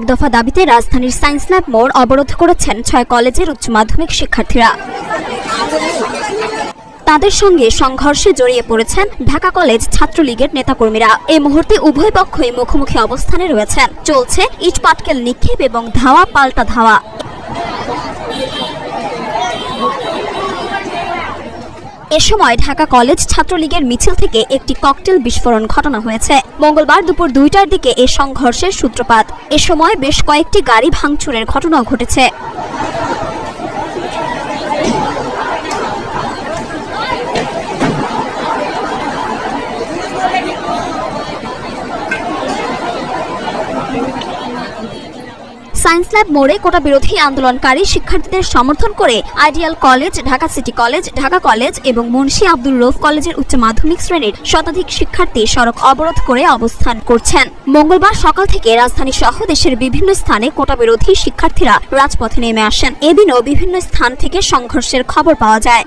দফা দাবিতে রাজধানীর সায়েন্স ল্যাব মোড় অবরোধ করেছেন 6 কলেজের উচ্চ মাধ্যমিক শিক্ষার্থীরা। তাদের সঙ্গে সংঘর্ষে জড়িয়ে পড়েছেন ঢাকা কলেজ ছাত্রলীগের নেতাকর্মীরা। এই মুহূর্তে উভয় পক্ষই মুখোমুখি অবস্থানে রয়েছেন। চলছে ইট পাটকেল নিক্ষেপ এবং ধাওয়া পাল্টা ধাওয়া। এ সময় ঢাকা কলেজ ছাত্রলীগের মিছিল থেকে একটি ককটেল বিস্ফোরণ ঘটানো হয়েছে। মঙ্গলবার দুপুর 2টার দিকে এ সংঘর্ষের সূত্রপাত। এ সময় বেশ কয়েকটি গাড়ি ভাঙচুরের ঘটনাও ঘটেছে। সায়েন্স ল্যাব মোড়ে কোটা বিরোধী আন্দোলনকারী শিক্ষার্থীদের সমর্থন করে ideal college, Dhaka city college, Dhaka college এবং মুন্সি আব্দুল রউফ কলেজের উচ্চ মাধ্যমিক শ্রেণীর শতাধিক শিক্ষার্থী সড়ক অবরোধ করে অবস্থান করছেন। মঙ্গলবার সকাল থেকে রাজধানী সহ দেশের বিভিন্ন স্থানে কোটা বিরোধী শিক্ষার্থীরা রাজপথে নেমে আসেন। এদিনও বিভিন্ন স্থান থেকে সংঘর্ষের খবর পাওয়া যায়।